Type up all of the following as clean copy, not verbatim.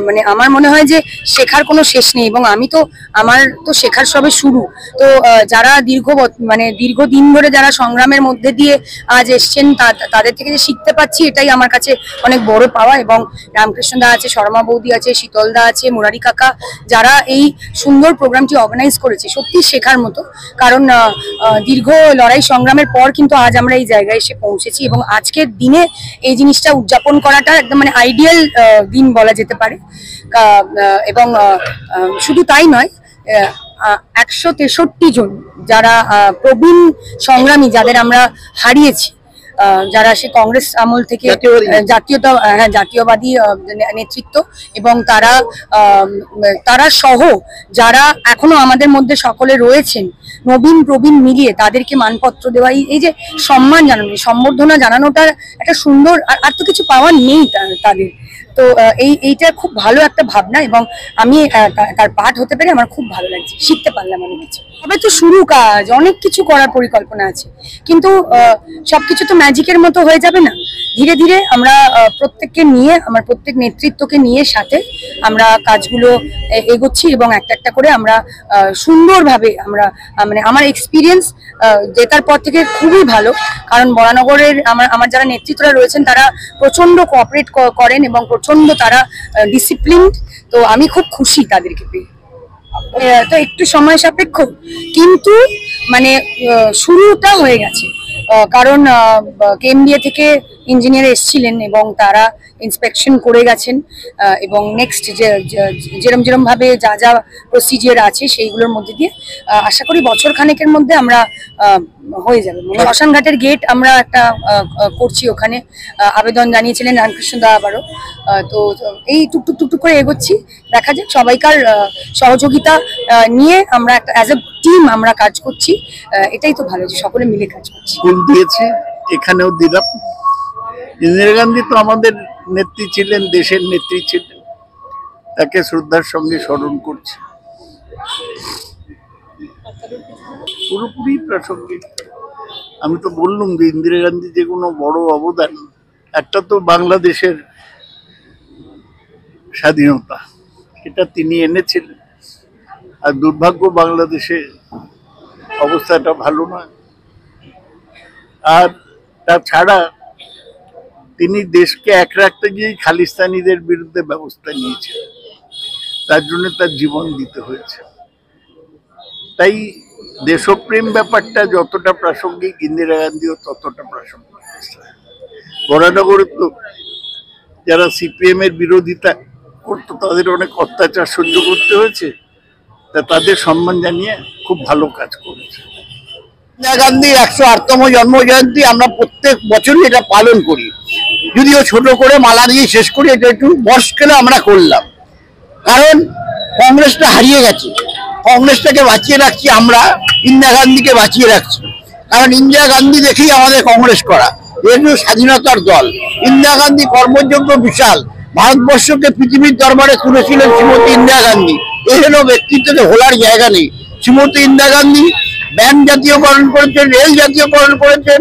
মানে আমার মনে হয় যে শেখার কোনো শেষ নেই এবং আমি তো আমার তো শেখার সবে শুরু। তো যারা দীর্ঘদিন ধরে যারা সংগ্রামের মধ্যে দিয়ে আজ এসছেন তাদের থেকে যে শিখতে পাচ্ছি এটাই আমার কাছে অনেক বড় পাওয়া। এবং রামকৃষ্ণ দা আছে, শর্মা বৌদি আছে, শীতল দা আছে, মুরারি কাকা, যারা এই সুন্দর প্রোগ্রামটি অর্গানাইজ করেছে, সত্যি শেখার মতো। কারণ দীর্ঘ লড়াই সংগ্রামের পর কিন্তু আজ আমরা এই জায়গায় এসে পৌঁছেছি এবং আজকের দিনে এই জিনিসটা উদযাপন করাটা একদম মানে আইডিয়াল দিন বলা যেতে পারে। এবং শুধু তাই নয়, 163 জন যারা প্রবীণ সংগ্রামী যাদের আমরা হারিয়েছি, যারা সে কংগ্রেস আমল থেকে জাতীয়বাদী নেতৃত্ব এবং তারা সহ যারা এখনো আমাদের মধ্যে সকলে রয়েছেন, নবীন প্রবীণ মিলিয়ে তাদেরকে মানপত্র দেওয়া, এই যে সম্মান জানানো, সম্বর্ধনা জানানোটার একটা সুন্দর, আর তো কিছু পাওয়ার নেই তাদের। তো এইটা খুব ভালো একটা ভাবনা এবং আমি তার পার্ট হতে পেরে আমার খুব ভালো লাগছে, শিখতে পারলাম অনেক কিছু। তবে তো শুরু কাজ, অনেক কিছু করার পরিকল্পনা আছে, কিন্তু সবকিছু তো ম্যাজিকের মতো হয়ে যাবে না। ধীরে ধীরে আমরা প্রত্যেককে নিয়ে, আমার প্রত্যেক নেতৃত্বকে নিয়ে সাথে আমরা কাজগুলো এগোচ্ছি এবং একটা একটা করে আমরা সুন্দরভাবে আমরা মানে আমার এক্সপিরিয়েন্স জেতার পর থেকে খুবই ভালো। কারণ বরানগরের আমার যারা নেতৃত্বরা রয়েছেন তারা প্রচন্ড কোঅপারেট করেন এবং প্রচন্ড তারা ডিসিপ্লিনড। তো আমি খুব খুশি তাদেরকে পেয়ে। তো একটু সময় সাপেক্ষ, কিন্তু মানে শুরুটা হয়ে গেছে। কারণ কেএমডিএ থেকে ইঞ্জিনিয়ার এসেছিলেন এবং তারা ইন্সপেকশন করে গেছেন এবং নেক্সট যেরম ভাবে যা প্রসিজিয়ার আছে সেইগুলোর মধ্যে দিয়ে আশা করি বছর খানেকের মধ্যে আমরা হয়ে যাবে। শ্মশানঘাটের গেট আমরা একটা করছি, ওখানে আবেদন জানিয়েছিলেন রামকৃষ্ণ দা আবারও। তো এই টুকটুক করে এগোচ্ছি, দেখা যাক। সবাইকার সহযোগিতা নিয়ে আমরা একটা অ্যাজ এ টিম আমরা কাজ করছি, এটাই তো ভালো যে সকলে মিলে কাজ করছি। দিয়েছে এখানেও দিলাম। ইন্দিরা গান্ধী তো আমাদের নেত্রী ছিলেন, দেশের নেত্রী ছিলেন, তাকে শ্রদ্ধার সঙ্গে স্মরণ করছি। পুরোপুরি প্রাসঙ্গিক। আমি তো বললাম যে ইন্দিরা গান্ধী যে কোনো বড় অবদান, একটা তো বাংলাদেশের স্বাধীনতা, এটা তিনি এনেছিলেন। আর দুর্ভাগ্য বাংলাদেশে অবস্থাটা ভালো নয়। আর তাছাড়া তিনি দেশকে এক রাখতে গিয়ে খালিস্তানিদের বিরুদ্ধে ব্যবস্থা নিয়েছেন, তার জন্য তার জীবন দিতে হয়েছে। তাই দেশপ্রেম ব্যাপারটা যতটা প্রাসঙ্গিক, ইন্দিরা গান্ধীও ততটা প্রাসঙ্গিক। বরানগরে তো যারা সিপিএম এর বিরোধিতা করতো তাদের অনেক অত্যাচার সহ্য করতে হয়েছে, তা তাদের সম্মান জানিয়ে খুব ভালো কাজ করেছে। ইন্দিরা গান্ধীর 108তম জন্ম জয়ন্তী আমরা প্রত্যেক বছরই এটা পালন করি, যদিও ছোট করে মালা দিয়ে শেষ করি। এটা একটু বর্ষকেলে আমরা করলাম, কারণ কংগ্রেসটা হারিয়ে গেছে, কংগ্রেসটাকে বাঁচিয়ে রাখছি আমরা, ইন্দিরা গান্ধীকে বাঁচিয়ে রাখছি। কারণ ইন্দিরা গান্ধী দেখেই আমাদের কংগ্রেস করা, যেহেতু স্বাধীনতার দল। ইন্দিরা গান্ধী কর্মযোগ্য বিশাল, ভারতবর্ষকে পৃথিবীর দরবারে তুলেছিলেন শ্রীমতী ইন্দিরা গান্ধী। এই হলো ব্যক্তিত্বকে ভোলার জায়গা নেই। শ্রীমতী ইন্দিরা গান্ধী ব্যাংক জাতীয়করণ করেছেন, রেল জাতীয়করণ করেছেন,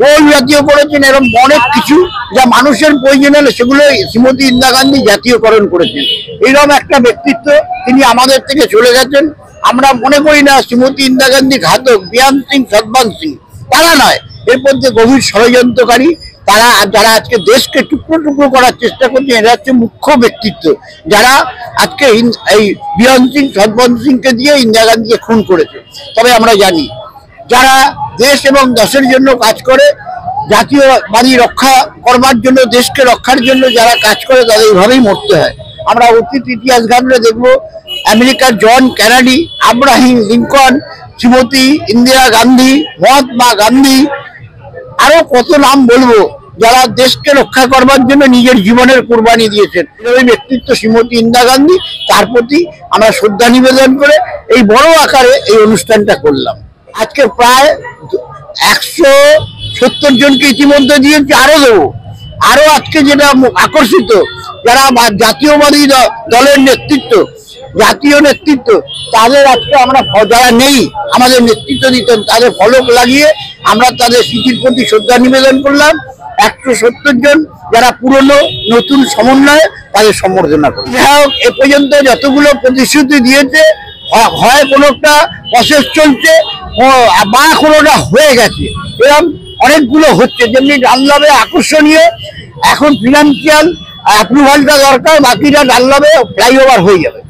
কোল জাতীয় করেছেন, এরকম অনেক কিছু যা মানুষের প্রয়োজন হলে সেগুলো শ্রীমতী ইন্দিরা গান্ধী জাতীয়করণ করেছেন। এইরকম একটা ব্যক্তিত্ব তিনি আমাদের থেকে চলে গেছেন। আমরা মনে করি না শ্রীমতী ইন্দিরা গান্ধী ঘাতক, বিয়ান সিং, সদবান সিং, তারা নয়, এর মধ্যে গভীর ষড়যন্ত্রকারী তারা, যারা আজকে দেশকে টুকরো টুকরো করার চেষ্টা করছে। এরা হচ্ছে মুখ্য ব্যক্তিত্ব যারা আজকে এই বিয়ান সিং, সদবান সিংকে দিয়ে ইন্দিরা গান্ধীকে খুন করেছে। তবে আমরা জানি যারা দেশ এবং দেশের জন্য কাজ করে, জাতীয়বাদী রক্ষা করবার জন্য, দেশকে রক্ষার জন্য যারা কাজ করে তাদের এইভাবেই মরতে হয়। আমরা অতীত ইতিহাস ঘাটলে দেখবো আমেরিকার John Kennedy, Abraham Lincoln, Shrimati Indira Gandhi, Mahatma Gandhi, আরো কত নাম বলবো, যারা দেশকে রক্ষা করবার জন্য নিজের জীবনের কোরবানি দিয়েছেন। এই ব্যক্তিত্ব শ্রীমতী ইন্দিরা গান্ধী, তার প্রতি আমরা শ্রদ্ধা নিবেদন করে এই বড় আকারে এই অনুষ্ঠানটা করলাম। আজকে প্রায় 170 জনকে ইতিমধ্যে দিয়েছি, আরো দেবো। আরো আজকে যেটা আকর্ষিত, যারা জাতীয়বাদী দলের নেতৃত্ব, জাতীয় নেতৃত্ব, তাদের আজকে আমরা, যারা নেই আমাদের নেতৃত্ব দিতেন, তাদের ফলক লাগিয়ে আমরা তাদের স্মৃতির প্রতি শ্রদ্ধা নিবেদন করলাম। 170 জন যারা পুরনো নতুন সমন্বয়ে তাদের সম্বর্ধনা করি। যাই হোক, এ পর্যন্ত যতগুলো প্রতিশ্রুতি দিয়েছে হয় কোনোটা প্রসেস চলছে বা কোনোটা হয়ে গেছে, এরকম অনেকগুলো হচ্ছে। যেমনি ডানলভে আকর্ষণীয়, এখন ফিনান্সিয়াল অ্যাপ্রুভালটা দরকার, বাকিটা ডানলভে ফ্লাইওভার হয়ে যাবে।